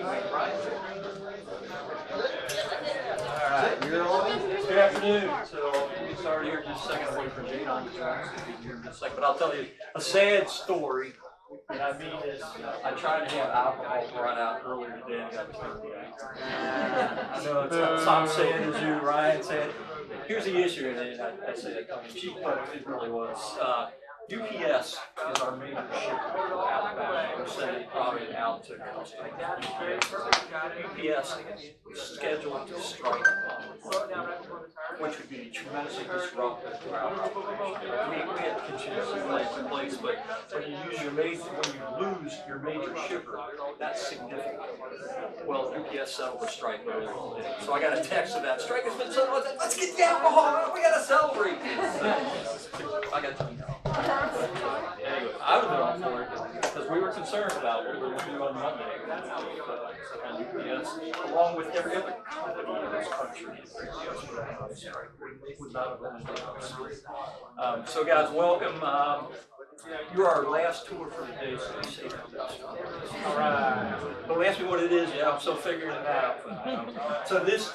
Alright, you're on. Good afternoon. So we'll get started here just a second. I'll wait for Jane on here in just a second. But I'll tell you a sad story. And I mean this, I tried to have alcohol run out earlier today and got turned down. I know it's Tom saying as you, Ryan said. Here's the issue, and I say that tongue in cheek, but it really was. UPS is our major shipper outbound. We're sending product out to customers. UPS is scheduled to strike, which would be tremendously disruptive to our operation. We have contingency plans in place, but when you lose your major shipper, that's significant. Well, UPS settled the strike earlier today, so I got a text of that strike has been settled. I said, let's get the alcohol. We got to celebrate this. I got to tell you. Anyway, I would have been on for it because we were concerned about what we were going to do on Monday. And UPS, along with every other company in this country, would not have been so guys, welcome. You're our last tour for the day, so be safe and best. All right. Don't ask me what it is yet. I'm still figuring it out. So this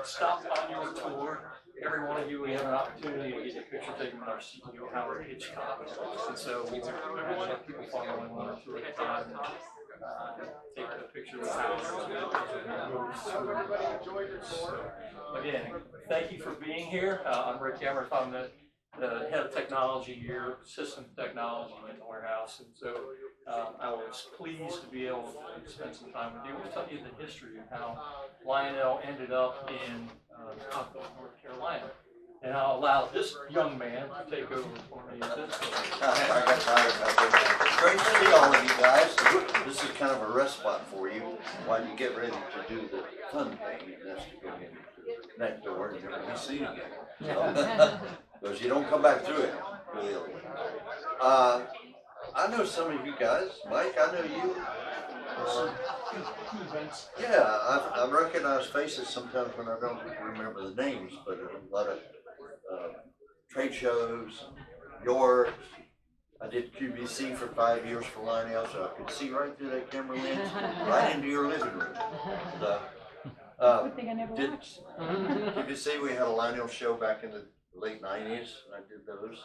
stop on your tour. Every one of you, we have an opportunity to get a picture taken with our CEO Howard Hitchcock. And so we have people following one or two at a time. Take a picture with Howard. So, again, thank you for being here. I'm Rick Emmerich. I'm the head of technology here, system technology in the warehouse. And so I was pleased to be able to spend some time with you. We'll tell you the history of how Lionel ended up in Concord, North Carolina. And I'll allow this young man to take over for me at this point. Great to see all of you guys. This is kind of a rest spot for you while you get ready to do the fun thing, and that's to go in next door and never be seen again. So, because you don't come back through it. Really. I know some of you guys. Mike, I know you. Yeah, I recognize faces sometimes when I don't remember the names, but a lot of trade shows, York. I did QVC for 5 years for Lionel, so I could see right through that camera lens, right into your living room. So, Good thing I never watched. QVC, we had a Lionel show back in the late 90s, and I did those.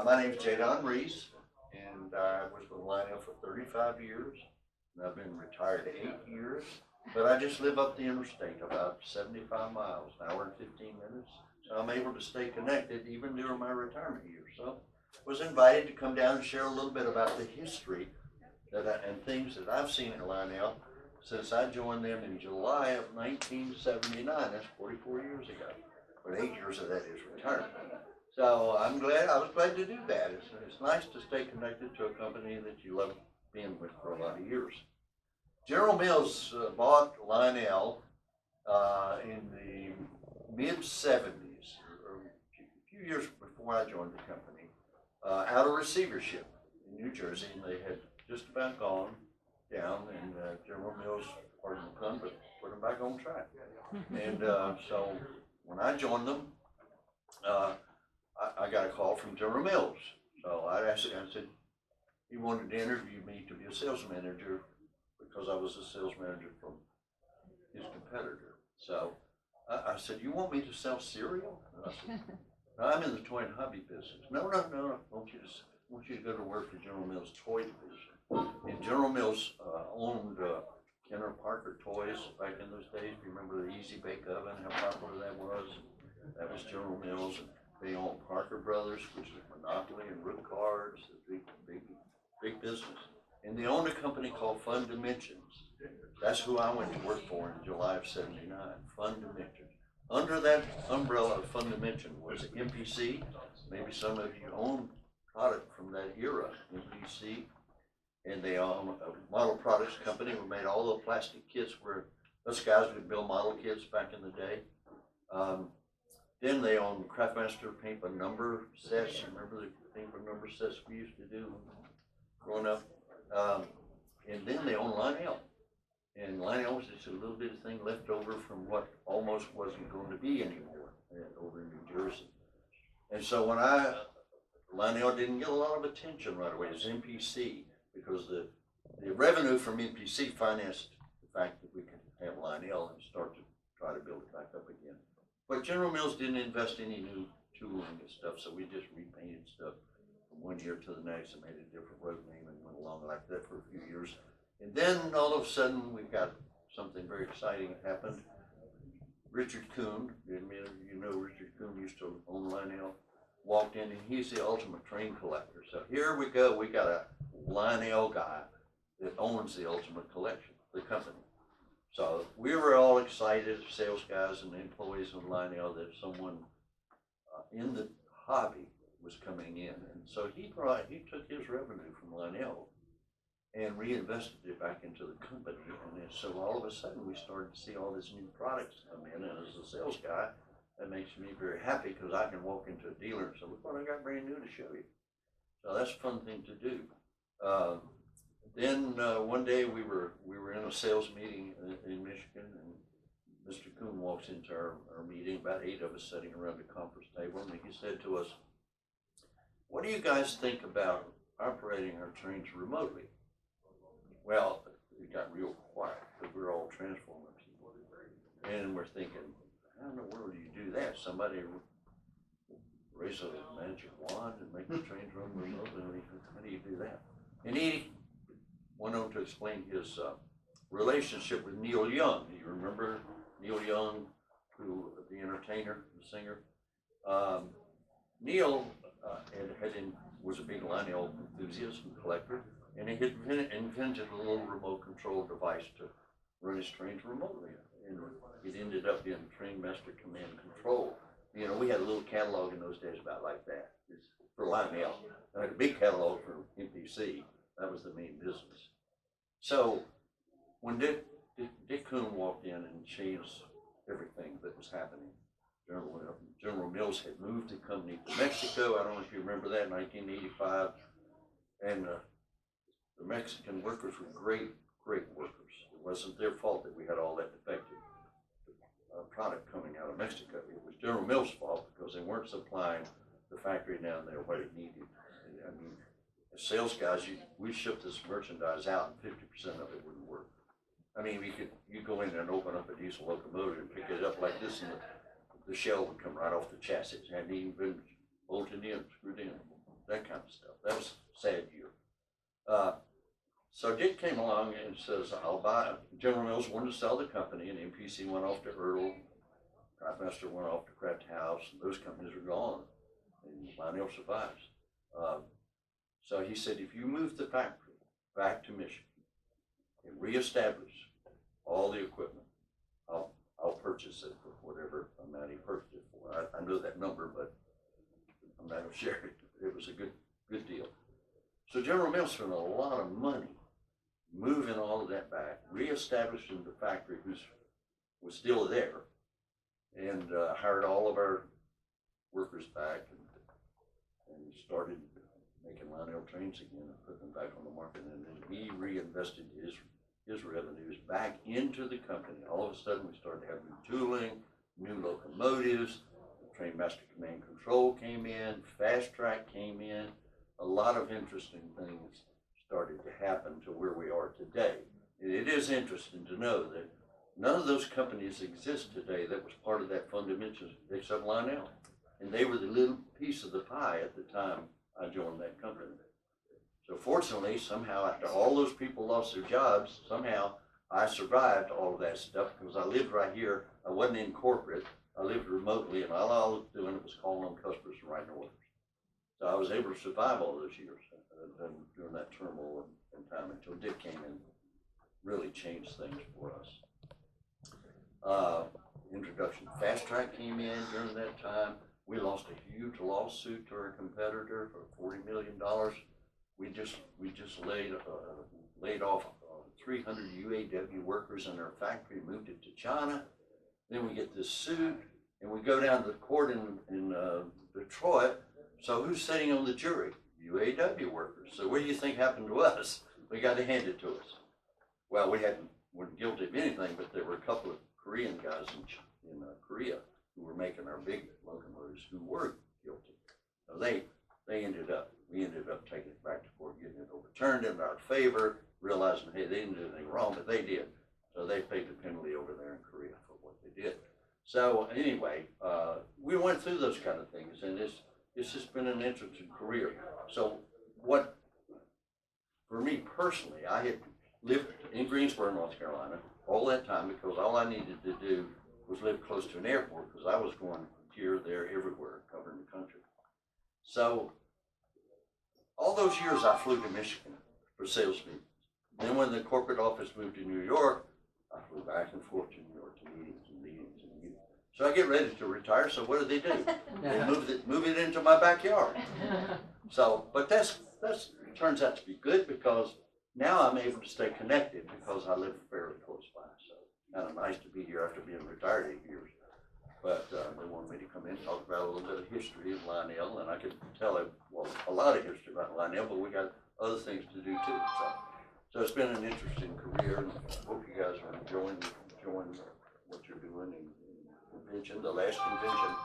My name is Jadon Reese, and I was with Lionel for 35 years. And I've been retired 8 years, but I just live up the interstate about 75 miles, an hour and 15 minutes. So I'm able to stay connected even during my retirement years. So I was invited to come down and share a little bit about the history and things that I've seen at Lionel since I joined them in July of 1979. That's 44 years ago. But 8 years of that is retirement. So I was glad to do that. It's nice to stay connected to a company that you love being with for a lot of years. General Mills bought Lionel in the mid-70s, or a few years before I joined the company, out of receivership in New Jersey, and they had just about gone down, and General Mills, pardon the pun, but put them back on track. And so when I joined them, I got a call from General Mills. So I said, he wanted to interview me to be a sales manager because I was a sales manager from his competitor. So I said, you want me to sell cereal? And I said, no, I'm in the toy and hobby business. No. I want you to go to work for General Mills Toy Division. And General Mills owned Kenner Parker Toys back in those days. If you remember the Easy Bake Oven, how popular that was? That was General Mills. And they owned Parker Brothers, which is Monopoly and Root Cards, the big business. And they owned a company called Fun Dimensions. That's who I went to work for in July of '79, Fun Dimensions. Under that umbrella of Fun Dimension was MPC. Maybe some of you own product from that era, MPC. And they own a model products company who made all the plastic kits where us guys would build model kits back in the day. Then they own Craftmaster paint by number sets. You remember the paint by number sets we used to do growing up? And then they own Lionel. And Lionel was just a little bit of thing left over from what almost wasn't going to be anymore over in New Jersey. And so when Lionel didn't get a lot of attention right away. It was NPC because the the revenue from MPC financed the fact that we could have Lionel and start to try to build it back up again. But General Mills didn't invest any new tooling and stuff, so we just repainted stuff from one year to the next and made a different road name and went along like that for a few years. And then all of a sudden we got something very exciting happened. Richard Kuhn, you know Richard Kuhn used to own Lionel, walked in and he's the ultimate train collector. So here we go, we got a Lionel guy that owns the ultimate collection, the company. So we were all excited, sales guys and employees of Lionel, that someone in the hobby was coming in. And so he took his revenue from Lionel and reinvested it back into the company. And then, so all of a sudden we started to see all these new products come in. And as a sales guy, that makes me very happy because I can walk into a dealer and say, look what I got brand new to show you. So that's a fun thing to do. Then one day we were in a sales meeting in Michigan, and Mr. Kuhn walks into our meeting, about 8 of us sitting around the conference table, and he said to us, what do you guys think about operating our trains remotely? Well, it got real quiet because we're all transformer people. And we're thinking, how in the world do you do that? Somebody raise a magic wand and make the trains run remotely? How do you do that? And he went on to explain his relationship with Neil Young. Do you remember Neil Young, the entertainer, the singer? Neil was a big Lionel enthusiast and collector, and he had invented a little remote control device to run his trains remotely. And it ended up being Train Master Command Control. You know, we had a little catalog in those days about like that. It's for Lionel. I had a big catalog for MPC. That was the main business. So when Dick Kuhn walked in and changed everything that was happening, General Mills had moved the company to Mexico. I don't know if you remember that, in 1985. And the Mexican workers were great workers. It wasn't their fault that we had all that defective product coming out of Mexico. It was General Mills' fault because they weren't supplying the factory down there what it needed. I mean, as sales guys, we shipped this merchandise out and 50% of it wouldn't work. I mean, you go in and open up a diesel locomotive and pick it up like this, and the shell would come right off the chassis. It hadn't even been bolted in, screwed in, that kind of stuff. That was a sad year. So Dick came along and says, I'll buy. General Mills wanted to sell the company, and MPC went off to Earl, Craftmaster went off to Kraft House, and those companies are gone, and Lionel survives. So he said, if you move the factory back to Michigan and reestablish all the equipment, I'll purchase it for whatever amount he purchased it for. I know that number, but I'm not going to share it. It was a good deal. So General Mills spent a lot of money moving all of that back, reestablishing the factory, was still there, and hired all of our workers back and started making Lionel trains again and put them back on the market. And then he reinvested his revenues back into the company. All of a sudden, we started to have new tooling, new locomotives. The Train Master Command Control came in, Fast Track came in. A lot of interesting things started to happen to where we are today. It is interesting to know that none of those companies exist today that was part of that fundamental, except Lionel. And they were the little piece of the pie at the time I joined that company. So fortunately, somehow, after all those people lost their jobs, somehow I survived all of that stuff because I lived right here. I wasn't in corporate. I lived remotely, and all I was doing was calling on customers and writing orders. So I was able to survive all those years during that turmoil and time until Dick came in, really changed things for us. Introduction to Fast Track came in during that time. We lost a huge lawsuit to our competitor for $40 million. We just laid off 300 UAW workers in our factory, moved it to China. Then we get this suit, and we go down to the court in Detroit. So who's sitting on the jury? UAW workers. So what do you think happened to us? We got it handed to us. Well, weren't guilty of anything, but there were a couple of Korean guys in Korea who were making our big locomotives who were guilty. So we ended up taking it back to court, getting it overturned in our favor, realizing, hey, they didn't do anything wrong, but they did. So they paid the penalty over there in Korea for what they did. So anyway, we went through those kind of things, and it's just been an interesting career. So what, for me personally, I had lived in Greensboro, North Carolina, all that time because all I needed to do was live close to an airport because I was going here, there, everywhere, covering the country. So all those years I flew to Michigan for sales meetings. Then when the corporate office moved to New York, I flew back and forth to New York to meetings and meetings and meetings. So I get ready to retire, so what do? They move it into my backyard. So, but that's turns out to be good because now I'm able to stay connected because I live fairly close by. So kind of nice to be here after being retired 8 years. But they wanted me to come in and talk about a little bit of history of Lionel, and I could tell a lot of history about Lionel, but we got other things to do too. So it's been an interesting career, and I hope you guys are enjoying what you're doing. And convention, the last convention,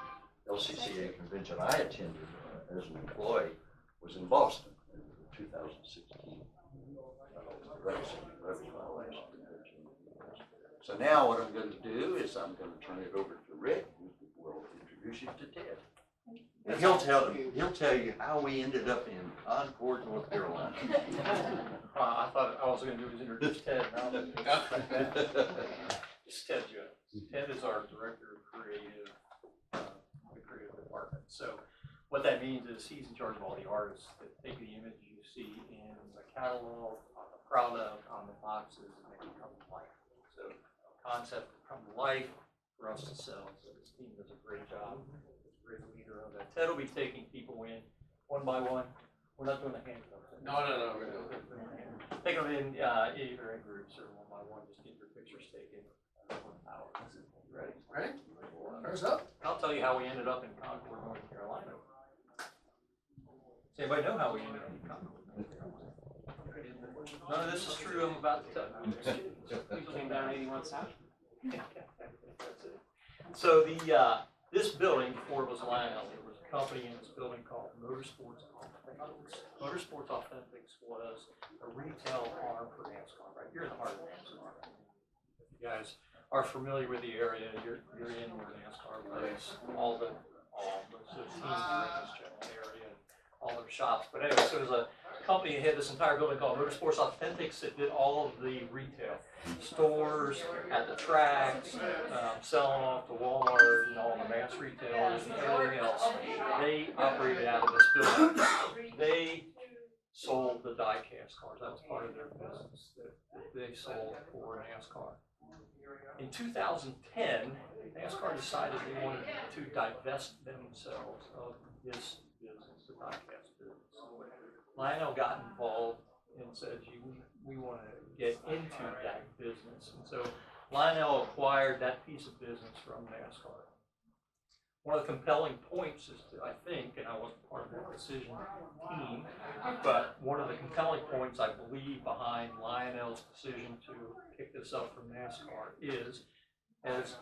LCCA convention I attended as an employee was in Boston in 2016. That was my last convention. So now what I'm going to do is I'm going to turn it over to Rick, who will introduce you to Ted. And he'll tell you how we ended up in Concord, North Carolina. I thought all I was going to do was introduce Ted. It's Ted Jones. Ted is our director of the creative department. So what that means is he's in charge of all the artists that take the image you see in the catalog, on the product, on the boxes, and make it come to life. So concept come to life for us to sell. So this team does a great job. Great leader of that. Ted will be taking people in one by one. We're not doing the handcuffs. No. Take them in either in groups or one by one. Just get your pictures taken. Ready? Ready? First up. I'll tell you how we ended up in Concord, North Carolina. Does anybody know how we ended up in Concord, North Carolina? None of this is true. I'm about to tell you. People came down 81 South. That's it. So this building, before it was Lionel, there was a company in this building called Motorsports Authentics. Motorsports Authentics was a retail arm for NASCAR, right? You're in the heart of NASCAR. If you guys are familiar with the area, you're in where NASCAR plays, all the teams are in this general area, all their shops. But anyway, so there's a company that had this entire building called Motorsports Authentics that did all of the retail. Stores, at the tracks, selling off to Walmart and all the mass retailers and everything else. They operated out of this building. They sold the die-cast cars. That was part of their business that they sold for NASCAR. In 2010, NASCAR decided they wanted to divest themselves of this business, the die-cast business. Lionel got involved and said, we want to get into that business. And so Lionel acquired that piece of business from NASCAR. One of the compelling points is, I think, and I wasn't part of that decision team, but one of the compelling points I believe behind Lionel's decision to pick this up from NASCAR is, as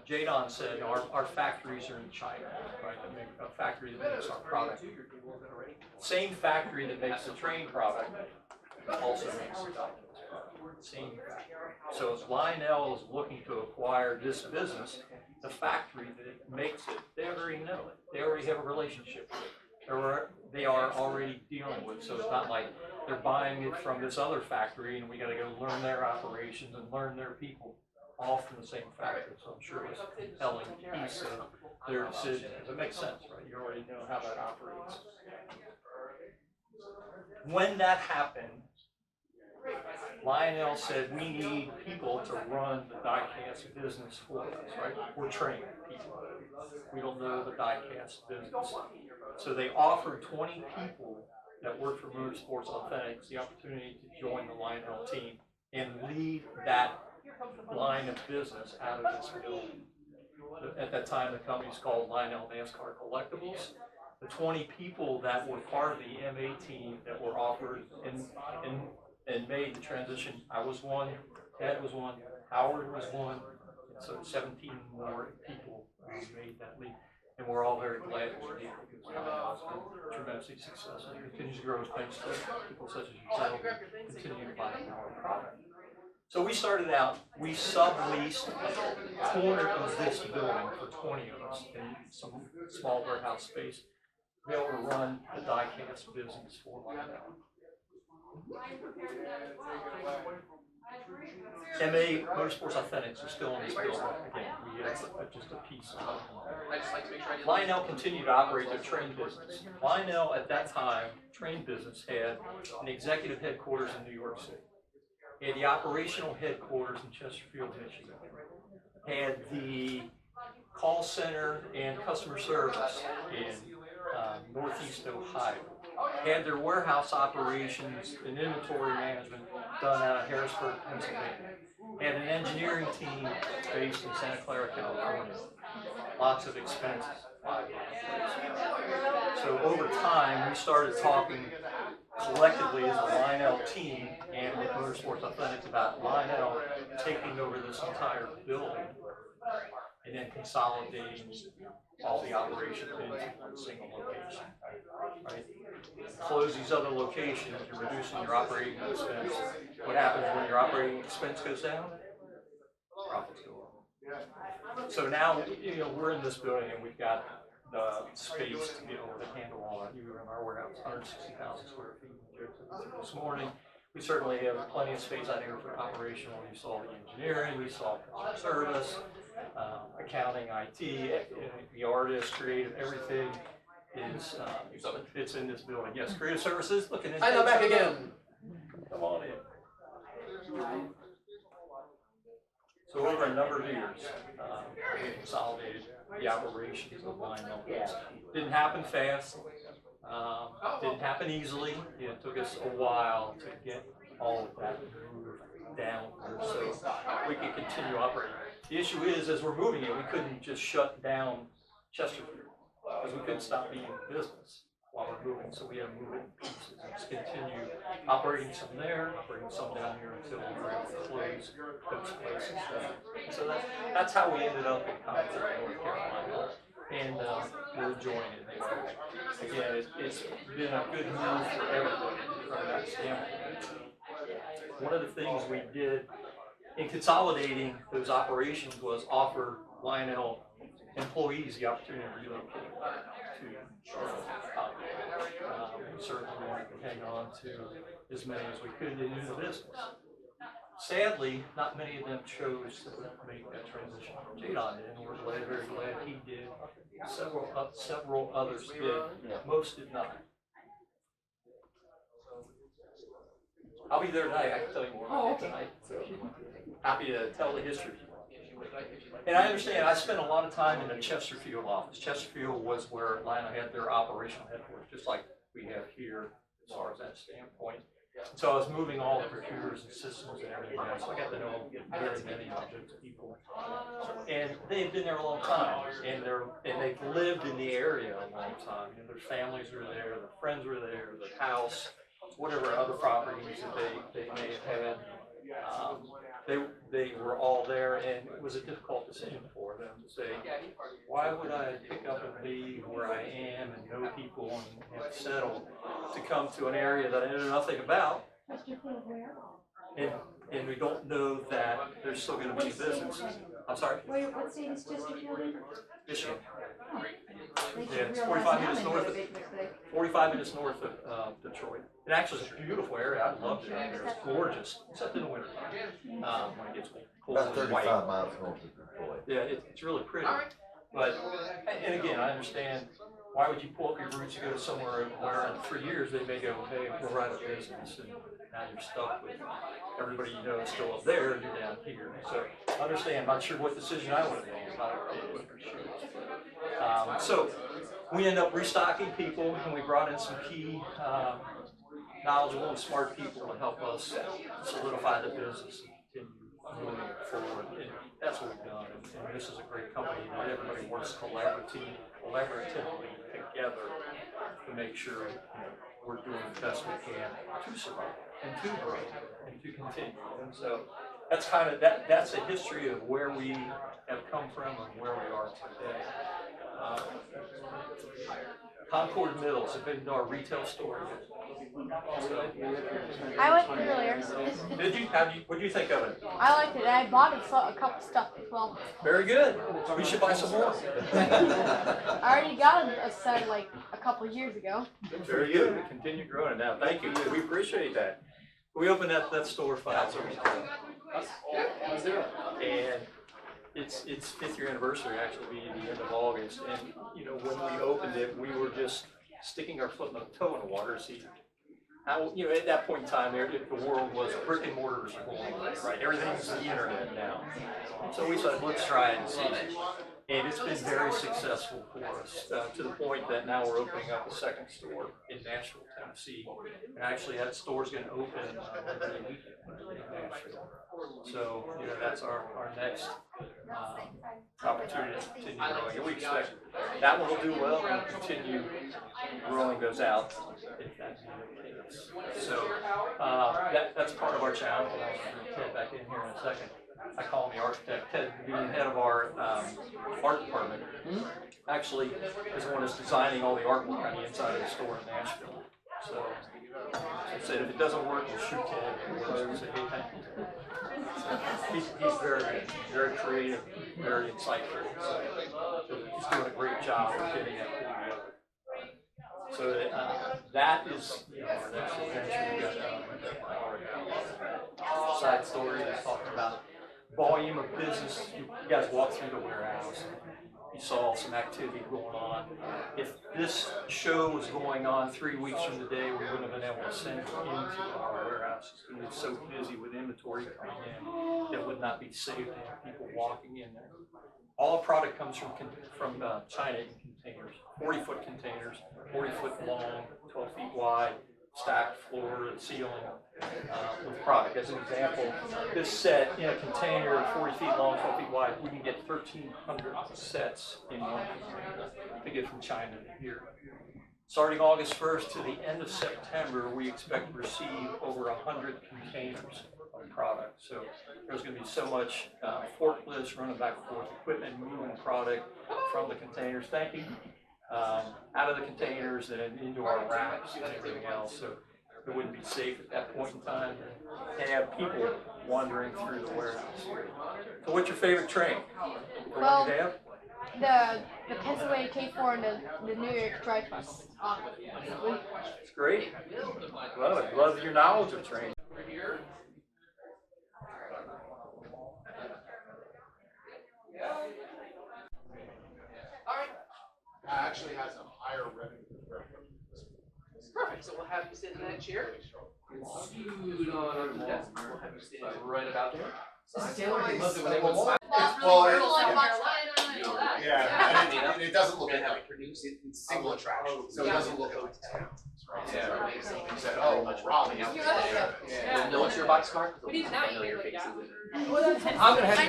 Jadon said, our factories are in China, right? A factory that makes our product. Same factory that makes the train product also makes the die-cast product. Same factory. So as Lionel is looking to acquire this business, the factory that makes it, they already know it. They already have a relationship with it. They are already dealing with it. So it's not like they're buying it from this other factory and we got to go learn their operations and learn their people, all from the same factory. So I'm sure it's a compelling piece of their decision. It makes sense, right? You already know how that operates. When that happened, Lionel said, we need people to run the die-cast business for us, right? We're trained people. We don't know the die-cast business. So they offered 20 people that work for Motorsports Authentics the opportunity to join the Lionel team and lead that line of business out of this building. At that time, the company's called Lionel NASCAR Collectibles. The 20 people that were part of the MA team that were offered and made the transition. I was one, Ted was one, Howard was one, so 17 more people made that leap. and we're all very glad that we did because Lionel has been tremendously successful. It continues to grow thanks to people such as yourself who continue to buy our product. So we started out, we subleased a corner of this building for 20 of us in some small warehouse space to be able to run the die-cast business for Lionel. MA Motorsports Authentics is still in this building. Again, we have just a piece of it. Lionel continued to operate their train business. Lionel, at that time, train business had an executive headquarters in New York City. Had the operational headquarters in Chesterfield, Michigan. Had the call center and customer service in Northeast Ohio. Had their warehouse operations and inventory management done out of Harrisburg, Pennsylvania. Had an engineering team based in Santa Clara, California. Lots of expenses. So over time, we started talking collectively as a Lionel team and with Motorsports Authentics about Lionel taking over this entire building and then consolidating all the operations into one single location. Right? Close these other locations, you're reducing your operating expense. What happens when your operating expense goes down? Profits go up. So now, we're in this building and we've got the space to be able to handle all that. You were in our warehouse, 160,000 square feet. This morning, we certainly have plenty of space out here for operational. You saw the engineering, we saw customer service, accounting, IT, the artists, creative, everything is fits in this building. Yes, creative services. Looking at. I know, back again. Come on in. So over a number of years, we consolidated the operations of Lionel. Didn't happen fast. Didn't happen easily. It took us a while to get all of that moved down so we could continue operating. The issue is, as we're moving it, we couldn't just shut down Chesterfield because we couldn't stop being in business while we're moving. So we had to move it in pieces and just continue operating some there, operating some down here until we were able to close those places. And so that's how we ended up in Concord, North Carolina. And we're enjoying it. Again, it's been a good move for everybody from that standpoint. One of the things we did in consolidating those operations was offer Lionel employees the opportunity to relocate to Charlotte. We certainly wanted to hang on to as many as we could into the business. Sadly, not many of them chose to make that transition. Jadon did, and we're very glad he did. Several others did. Most did not. I'll be there tonight. I can tell you more about it tonight. So happy to tell the history. And I understand, I spent a lot of time in the Chesterfield office. Chesterfield was where Lionel had their operational headquarters, just like we have here as far as that standpoint. So I was moving all the computers and systems and everything else. So I got to know very many of those people. And they had been there a long time, and they've lived in the area a long time. Their families were there, their friends were there, their house, whatever other properties that they may have had. They were all there, and it was a difficult decision for them to say, why would I pick up and leave where I am and know people and settle to come to an area that I know nothing about, and we don't know that there's still going to be business. I'm sorry? What state is Chesterfield in? Michigan. Yeah, it's 45 minutes north of Detroit. It actually is a beautiful area. I loved it out there. It's gorgeous, except in the winter time when it gets cold. About 35 white. miles north of Detroit. Yeah, it's really pretty. But, and again, I understand, why would you pull up your roots and go to somewhere where in 3 years they may go, hey, we're out of business, and now you're stuck with everybody you know is still up there and you're down here. So I understand, I'm not sure what decision I would have made if I would have shoes. So we end up restocking people, and we brought in some key knowledgeable and smart people to help us solidify the business and continue moving forward. And that's what we've done. And this is a great company that everybody works collaboratively together to make sure we're doing the best we can to survive and to grow and to continue. And so that's kind of that's a history of where we have come from and where we are today. Concord Mills, have been to our retail store yet? I went through earlier. Did you? What did you think of it? I liked it. I bought a couple stuff as well. Very good. We should buy some more. I already got a set like a couple years ago. Very good. We continue growing it now. Thank you. We appreciate that. We opened that store 5 years ago. And its 5th year anniversary actually be the end of August. And you know, when we opened it, we were just sticking our foot in the toe in the water to see how, you know, at that point in time, the world was brick and mortars are going away, right? Everything's the internet now. So we said, let's try it and see. And it's been very successful for us, to the point that now we're opening up a 2nd store in Nashville, Tennessee. And actually that store's going to open every weekend in Nashville. So, you know, that's our next opportunity to continue growing. And we expect that one will do well and we'll continue growing those out if that's the case. So that's part of our challenge. And I'll bring Ted back in here in a second. I call him the architect. Ted, being head of our art department, actually is the one that's designing all the artwork on the inside of the store in Nashville. So I said, if it doesn't work, we'll shoot Ted. We'll say, hey, thank you. So he's very creative, very insightful. So he's doing a great job of getting that together. So that is, you know, our next adventure. We got side story that's talking about volume of business. You guys walked through the warehouse. You saw some activity going on. If this show was going on 3 weeks from today, we wouldn't have been able to send it into our warehouses. We were so busy with inventory coming in, it would not be safe to have people walking in there. All product comes from China in containers, 40-foot containers, 40-foot long, 12 feet wide, stacked floor and ceiling with product. As an example, this set in a container 40 feet long, 12 feet wide, we can get 1,300 sets in one container to get from China to here. Starting August 1st to the end of September, we expect to receive over 100 containers of product. So there's going to be so much forklifts running back and forth, equipment moving product from the containers. Thank you. Out of the containers and into our racks and everything else. So it wouldn't be safe at that point in time to have people wandering through the warehouse. So what's your favorite train? The Well, one you have? the Pennsylvania K4 and the New York Drive Bus. It's great. Love it. Love your knowledge of trains. Actually has a higher revenue. Perfect. So we'll have you sit in that chair. Scoot on over to the desk. We'll have you stand right about there. This is Taylor. He loves it when everyone smiles. Yeah, and it doesn't look like it's single attraction, so it doesn't look like towns, right? Yeah. You said, oh, Raleigh. Yeah. No, what's your box card? But even now, you Familiar look faces down. in there. I'm gonna have you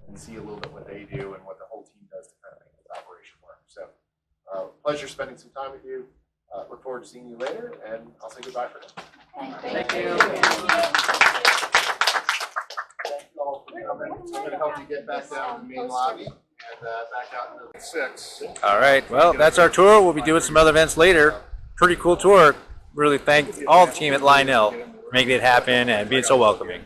and see a little bit what they do and what the whole team does to kind of make this operation work. So, pleasure spending some time with you. Look forward to seeing you later, and I'll say goodbye for now. Thank you. Thank you all for coming. I'm going to help you get back down to the main lobby and back out into the 6. All right, well, that's our tour. We'll be doing some other events later. Pretty cool tour. Really thank all the team at Lionel for making it happen and being so welcoming.